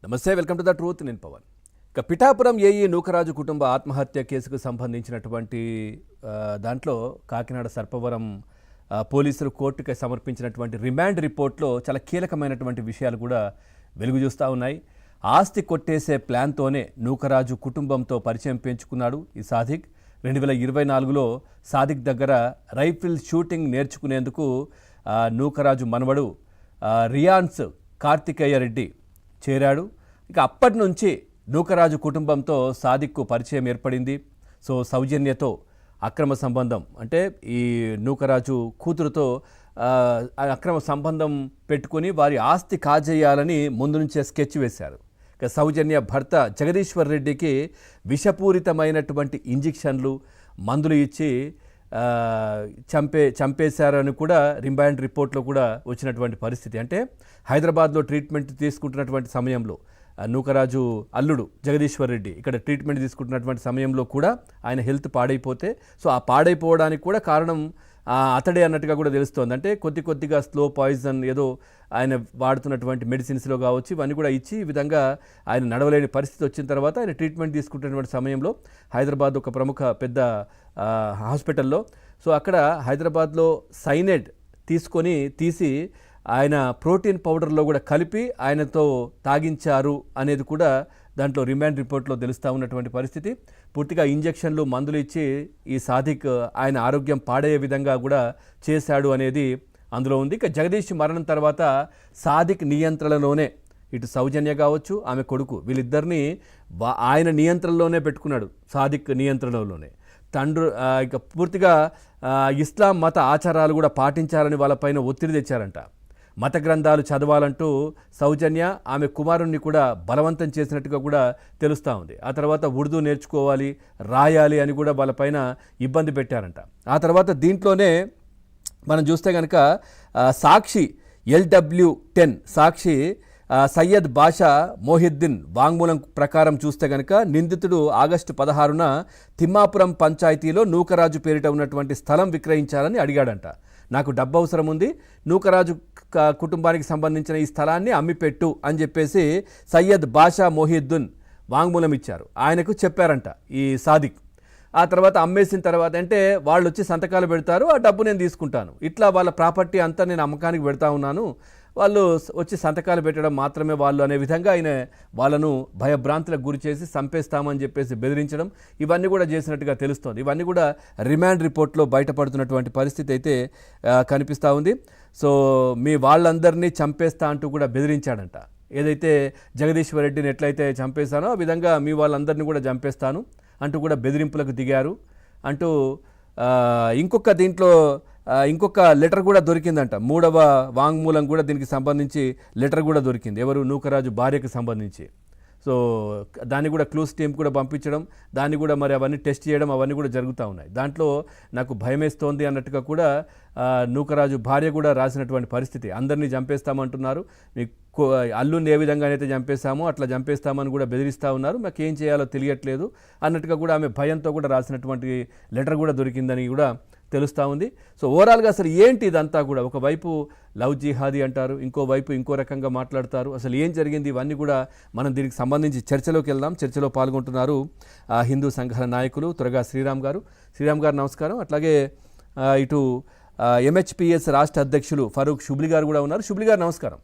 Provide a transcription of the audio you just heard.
నమస్తే, welcome to the truth. నేను పవన్. ఇక పిఠాపురం ఏఈ నూకరాజు కుటుంబ ఆత్మహత్య కేసుకు సంబంధించినటువంటి దాంట్లో కాకినాడ సర్పవరం పోలీసులు కోర్టుకి సమర్పించినటువంటి రిమాండ్ రిపోర్ట్లో చాలా కీలకమైనటువంటి విషయాలు కూడా వెలుగు చూస్తూ ఉన్నాయి. ఆస్తి కొట్టేసే ప్లాన్తోనే నూకరాజు కుటుంబంతో పరిచయం పెంచుకున్నాడు ఈ సాదిక్. 2024లో సాదిక్ దగ్గర రైఫిల్ షూటింగ్ నేర్చుకునేందుకు నూకరాజు మనవడు రియాన్స్ కార్తికేయ రెడ్డి చేరాడు. ఇక అప్పటి నుంచి నూకరాజు కుటుంబంతో సాదిక్కు పరిచయం ఏర్పడింది. సో సౌజన్యతో అక్రమ సంబంధం, అంటే ఈ నూకరాజు కూతురుతో అక్రమ సంబంధం పెట్టుకుని వారి ఆస్తి కాజేయాలని ముందు నుంచే స్కెచ్ వేశారు. ఇక సౌజన్య భర్త జగదీశ్వర్ రెడ్డికి విషపూరితమైనటువంటి ఇంజెక్షన్లు మందులు ఇచ్చి చంపేశారని కూడా రిమాండ్ రిపోర్ట్లో కూడా వచ్చినటువంటి పరిస్థితి. అంటే హైదరాబాద్లో ట్రీట్మెంట్ తీసుకుంటున్నటువంటి సమయంలో నూకరాజు అల్లుడు జగదీశ్వర్ రెడ్డి ఇక్కడ ట్రీట్మెంట్ తీసుకుంటున్నటువంటి సమయంలో కూడా ఆయన హెల్త్ పాడైపోతే, సో ఆ పాడైపోవడానికి కూడా కారణం అతడే అన్నట్టుగా కూడా తెలుస్తోంది. అంటే కొద్దిగా స్లో పాయిజన్ ఏదో ఆయన వాడుతున్నటువంటి మెడిసిన్స్లో కావచ్చు, ఇవన్నీ కూడా ఇచ్చి ఈ విధంగా ఆయన నడవలేని పరిస్థితి వచ్చిన తర్వాత ఆయన ట్రీట్మెంట్ తీసుకుంటున్నటువంటి సమయంలో హైదరాబాద్ ఒక ప్రముఖ పెద్ద హాస్పిటల్లో, సో అక్కడ హైదరాబాద్లో సైనైడ్ తీసి ఆయన ప్రోటీన్ పౌడర్లో కూడా కలిపి ఆయనతో తాగించారు అనేది కూడా దాంట్లో రిమాండ్ రిపోర్ట్లో తెలుస్తూ ఉన్నటువంటి పరిస్థితి. పూర్తిగా ఇంజెక్షన్లు మందులు ఇచ్చి ఈ సాదిక్ ఆయన ఆరోగ్యం పాడయ్యే విధంగా కూడా చేశాడు అనేది అందులో ఉంది. ఇక జగదీష్ మరణం తర్వాత సాదిక్ నియంత్రణలోనే ఇటు సౌజన్య కావచ్చు, ఆమె కొడుకు, వీళ్ళిద్దరినీ ఆయన నియంత్రణలోనే పెట్టుకున్నాడు. సాదిక్ నియంత్రణలోనే తండ్రి ఇక పూర్తిగా ఇస్లాం మత ఆచారాలు కూడా పాటించాలని వాళ్ళపైన ఒత్తిడి తెచ్చారంట. మత గ్రంథాలు చదవాలంటూ సౌజన్య ఆమె కుమారుణ్ణి కూడా బలవంతం చేసినట్టుగా కూడా తెలుస్తూ ఉంది. ఆ తర్వాత ఉర్దూ నేర్చుకోవాలి, రాయాలి అని కూడా వాళ్ళపైన ఇబ్బంది పెట్టారంట. ఆ తర్వాత దీంట్లోనే మనం చూస్తే కనుక సాక్షి LW10 సాక్షి సయ్యద్ బాషా మొహిద్దీన్ వాంగ్మూలం ప్రకారం చూస్తే కనుక నిందితుడు ఆగస్టు 16న తిమ్మాపురం పంచాయతీలో నూకరాజు పేరిట ఉన్నటువంటి స్థలం విక్రయించాలని అడిగాడంట. నాకు డబ్బు అవసరం ఉంది, నూకరాజు కుటుంబానికి సంబంధించిన ఈ స్థలాన్ని అమ్మిపెట్టు అని చెప్పేసి సయ్యద్ బాషా మొహిద్దీన్ వాంగ్మూలం ఇచ్చారు. ఆయనకు చెప్పారంట ఈ సాదిక్. ఆ తర్వాత అమ్మేసిన తర్వాత అంటే వాళ్ళు వచ్చి సంతకాలు పెడతారు, ఆ డబ్బు నేను తీసుకుంటాను, ఇట్లా వాళ్ళ ప్రాపర్టీ అంతా నేను అమ్మకానికి పెడతా ఉన్నాను, వాళ్ళు వచ్చి సంతకాలు పెట్టడం మాత్రమే వాళ్ళు అనే విధంగా ఆయన వాళ్ళను భయభ్రాంతులకు గురి చేసి చంపేస్తామని చెప్పేసి బెదిరించడం, ఇవన్నీ కూడా చేసినట్టుగా తెలుస్తోంది. ఇవన్నీ కూడా రిమాండ్ రిపోర్ట్లో బయటపడుతున్నటువంటి పరిస్థితి అయితే కనిపిస్తూ ఉంది. సో మీ వాళ్ళందరినీ చంపేస్తా అంటూ కూడా బెదిరించాడంట. ఏదైతే జగదీశ్వర్ రెడ్డిని ఎట్లయితే చంపేశానో ఆ విధంగా మీ వాళ్ళందరినీ కూడా చంపేస్తాను అంటూ కూడా బెదిరింపులకు దిగారు అంటూ ఇంకొక లెటర్ కూడా దొరికిందంట. 3వ వాంగ్మూలం కూడా దీనికి సంబంధించి లెటర్ కూడా దొరికింది, ఎవరు నూకరాజు భార్యకు సంబంధించి. సో దాన్ని కూడా క్లూస్ టీమ్ కూడా పంపించడం, దాన్ని కూడా మరి అవన్నీ టెస్ట్ చేయడం, అవన్నీ కూడా జరుగుతూ ఉన్నాయి. దాంట్లో నాకు భయమేస్తోంది అన్నట్టుగా కూడా నూకరాజు భార్య కూడా రాసినటువంటి పరిస్థితి. అందరినీ చంపేస్తామంటున్నారు, మీ అల్లుని ఏ విధంగా అయితే చంపేస్తామో అట్లా చంపేస్తామని కూడా బెదిరిస్తూ ఉన్నారు, మాకు ఏం చేయాలో తెలియట్లేదు అన్నట్టుగా కూడా ఆమె భయంతో కూడా రాసినటువంటి లెటర్ కూడా దొరికిందని కూడా తెలుస్తూ ఉంది. సో ఓవరాల్గా అసలు ఏంటి ఇదంతా కూడా, ఒకవైపు లవ్ జిహాదీ అంటారు, ఇంకోవైపు ఇంకో రకంగా మాట్లాడతారు. అసలు ఏం జరిగింది, ఇవన్నీ కూడా మనం దీనికి సంబంధించి చర్చలోకి వెళ్దాం. చర్చలో పాల్గొంటున్నారు హిందూ సంఘాల నాయకులు త్వరగా శ్రీరామ్ గారు నమస్కారం. అట్లాగే ఇటు MHPS రాష్ట్ర అధ్యక్షులు ఫరూక్ షుబ్లీ గారు కూడా ఉన్నారు. షుబ్లీ గారు నమస్కారం.